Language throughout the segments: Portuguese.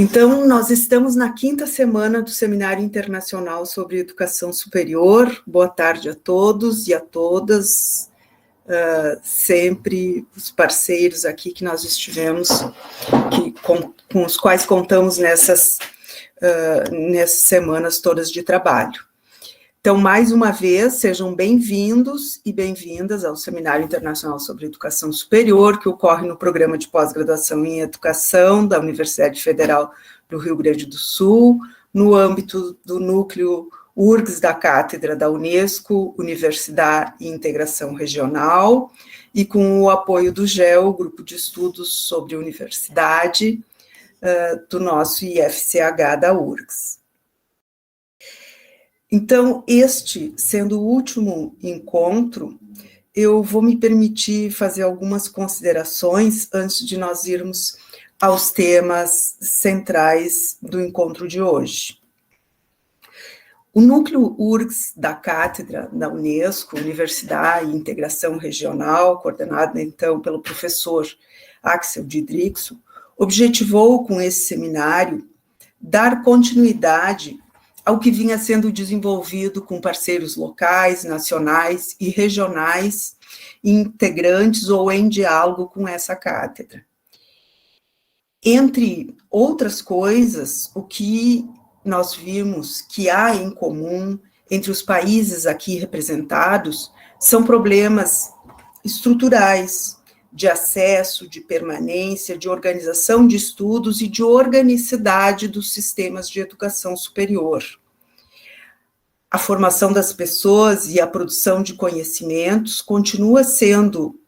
Então, nós estamos na 5ª semana do Seminário Internacional sobre Educação Superior. Boa tarde a todos e a todas, sempre os parceiros aqui que nós estivemos, com os quais contamos nessas semanas todas de trabalho. Então, mais uma vez, sejam bem-vindos e bem-vindas ao Seminário Internacional sobre Educação Superior, que ocorre no Programa de Pós-Graduação em Educação da Universidade Federal do Rio Grande do Sul, no âmbito do núcleo URGS da Cátedra da Unesco, Universidade e Integração Regional, e com o apoio do GEO, Grupo de Estudos sobre Universidade, do nosso IFCH da URGS. Então, este sendo o último encontro, eu vou me permitir fazer algumas considerações antes de nós irmos aos temas centrais do encontro de hoje. O núcleo URGS da Cátedra da Unesco, Universidade e Integração Regional, coordenado então pelo professor Axel Didrikson, objetivou com esse seminário dar continuidade ao que vinha sendo desenvolvido com parceiros locais, nacionais e regionais, integrantes ou em diálogo com essa cátedra. Entre outras coisas, o que nós vimos que há em comum entre os países aqui representados são problemas estruturais, de acesso, de permanência, de organização de estudos e de organicidade dos sistemas de educação superior. A formação das pessoas e a produção de conhecimentos continua sendo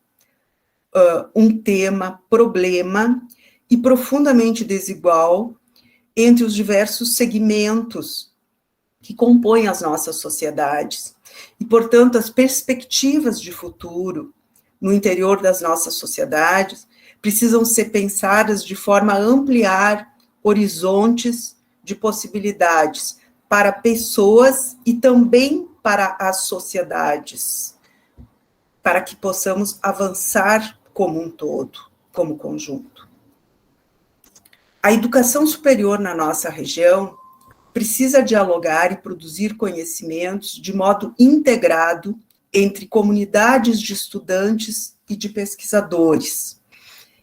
um tema, problema e profundamente desigual entre os diversos segmentos que compõem as nossas sociedades. E, portanto, as perspectivas de futuro no interior das nossas sociedades, precisam ser pensadas de forma a ampliar horizontes de possibilidades para pessoas e também para as sociedades, para que possamos avançar como um todo, como conjunto. A educação superior na nossa região precisa dialogar e produzir conhecimentos de modo integrado entre comunidades de estudantes e de pesquisadores.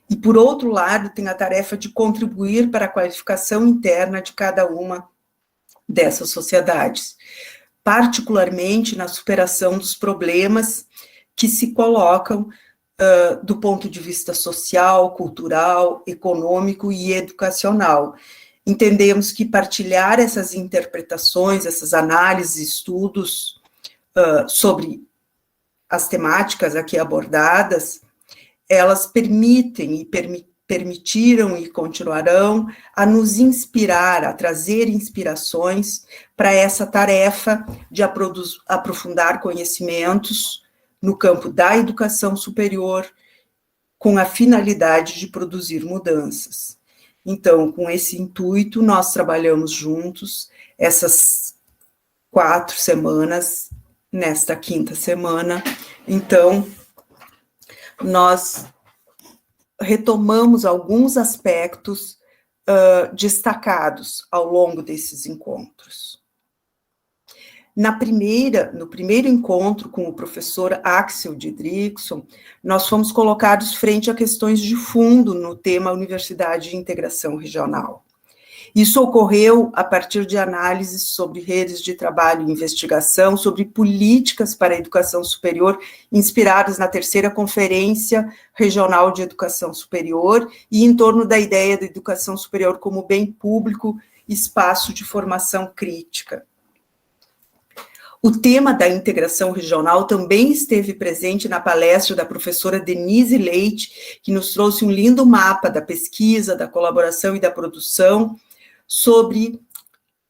E, por outro lado, tem a tarefa de contribuir para a qualificação interna de cada uma dessas sociedades, particularmente na superação dos problemas que se colocam do ponto de vista social, cultural, econômico e educacional. Entendemos que partilhar essas interpretações, essas análises, estudos sobre as temáticas aqui abordadas, elas permitem e permitiram e continuarão a nos inspirar, a trazer inspirações para essa tarefa de aprofundar conhecimentos no campo da educação superior, com a finalidade de produzir mudanças. Então, com esse intuito, nós trabalhamos juntos essas 4 semanas, nesta 5ª semana. Então, nós retomamos alguns aspectos destacados ao longo desses encontros. No primeiro encontro com o professor Axel Didrikson, nós fomos colocados frente a questões de fundo no tema Universidade e Integração Regional. Isso ocorreu a partir de análises sobre redes de trabalho e investigação, sobre políticas para a educação superior, inspiradas na 3ª Conferência Regional de Educação Superior, e em torno da ideia da educação superior como bem público, espaço de formação crítica. O tema da integração regional também esteve presente na palestra da professora Denise Leite, que nos trouxe um lindo mapa da pesquisa, da colaboração e da produção, sobre,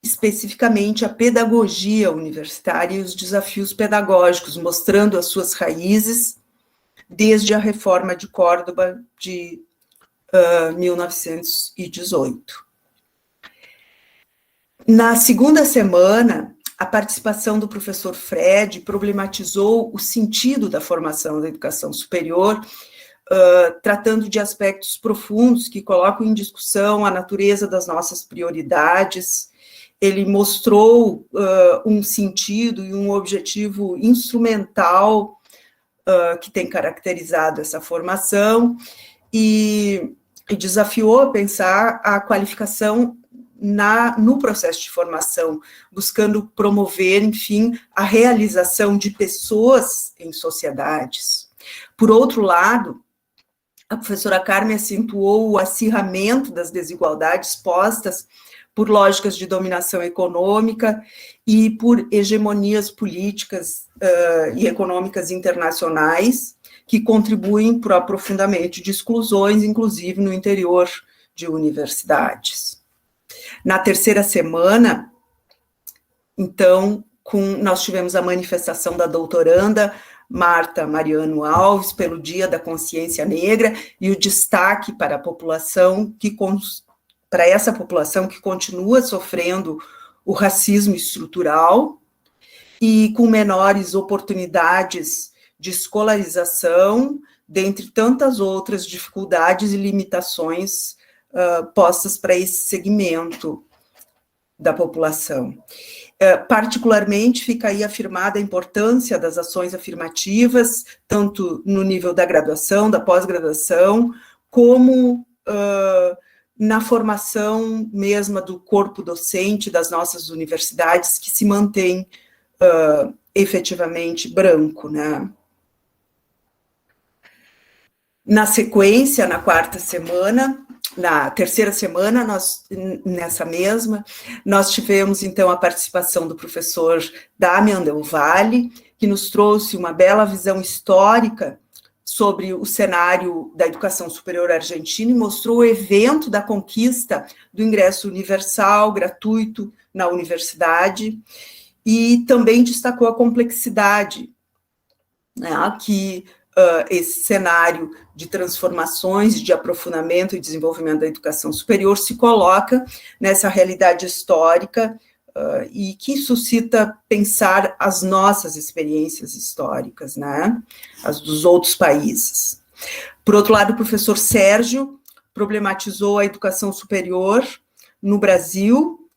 especificamente, a pedagogia universitária e os desafios pedagógicos, mostrando as suas raízes desde a reforma de Córdoba de 1918. Na 2ª semana, a participação do professor Fred problematizou o sentido da formação da educação superior tratando de aspectos profundos que colocam em discussão a natureza das nossas prioridades. Ele mostrou um sentido e um objetivo instrumental que tem caracterizado essa formação e desafiou a pensar a qualificação no processo de formação, buscando promover, enfim, a realização de pessoas em sociedades. Por outro lado, a professora Carmen acentuou o acirramento das desigualdades postas por lógicas de dominação econômica e por hegemonias políticas e econômicas internacionais que contribuem para o aprofundamento de exclusões, inclusive no interior de universidades. Na terceira semana, então, nós tivemos a manifestação da doutoranda Marta Mariano Alves pelo Dia da Consciência Negra e o destaque para a população para essa população que continua sofrendo o racismo estrutural e com menores oportunidades de escolarização, dentre tantas outras dificuldades e limitações postas para esse segmento da população. Particularmente, fica aí afirmada a importância das ações afirmativas, tanto no nível da graduação, da pós-graduação, como na formação mesma do corpo docente das nossas universidades, que se mantém efetivamente branco, né? Na sequência, na terceira semana, nessa mesma, nós tivemos, então, a participação do professor Damian Del Valle, que nos trouxe uma bela visão histórica sobre o cenário da educação superior argentina e mostrou o evento da conquista do ingresso universal, gratuito, na universidade, e também destacou a complexidade, né, que esse cenário de transformações, de aprofundamento e desenvolvimento da educação superior se coloca nessa realidade histórica e que suscita pensar as nossas experiências históricas, né, as dos outros países. Por outro lado, o professor Sérgio problematizou a educação superior no Brasil,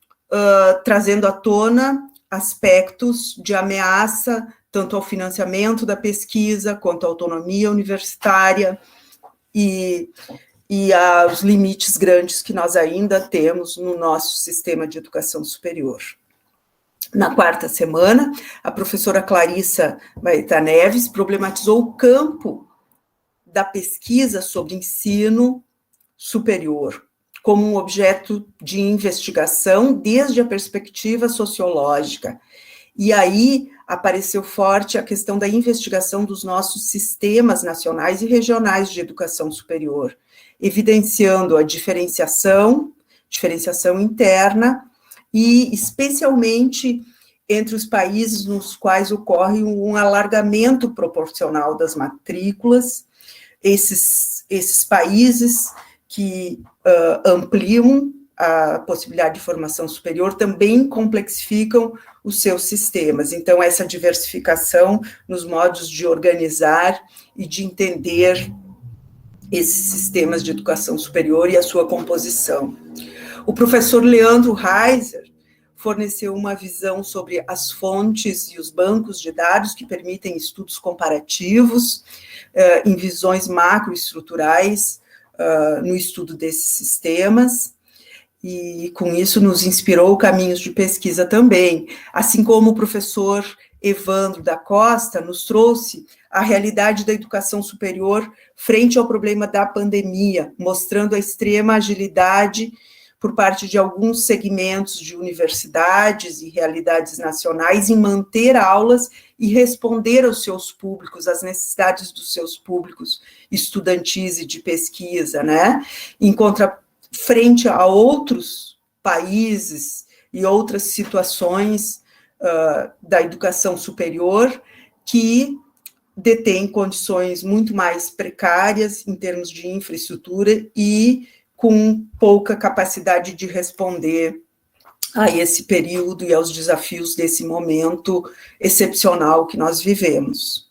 trazendo à tona aspectos de ameaça tanto ao financiamento da pesquisa, quanto à autonomia universitária e aos limites grandes que nós ainda temos no nosso sistema de educação superior. Na quarta semana, a professora Clarissa Baeta Neves problematizou o campo da pesquisa sobre ensino superior, como um objeto de investigação desde a perspectiva sociológica. E aí apareceu forte a questão da investigação dos nossos sistemas nacionais e regionais de educação superior, evidenciando a diferenciação interna e especialmente entre os países nos quais ocorre um alargamento proporcional das matrículas, esses países que ampliam a possibilidade de formação superior também complexificam os seus sistemas. Então, essa diversificação nos modos de organizar e de entender esses sistemas de educação superior e a sua composição. O professor Leandro Reiser forneceu uma visão sobre as fontes e os bancos de dados que permitem estudos comparativos em visões macroestruturais no estudo desses sistemas, e com isso nos inspirou caminhos de pesquisa também, assim como o professor Evandro da Costa nos trouxe a realidade da educação superior frente ao problema da pandemia, mostrando a extrema agilidade por parte de alguns segmentos de universidades e realidades nacionais em manter aulas e responder aos seus públicos, às necessidades dos seus públicos estudantis e de pesquisa, né? Frente a outros países e outras situações da educação superior que detêm condições muito mais precárias em termos de infraestrutura e com pouca capacidade de responder a esse período e aos desafios desse momento excepcional que nós vivemos.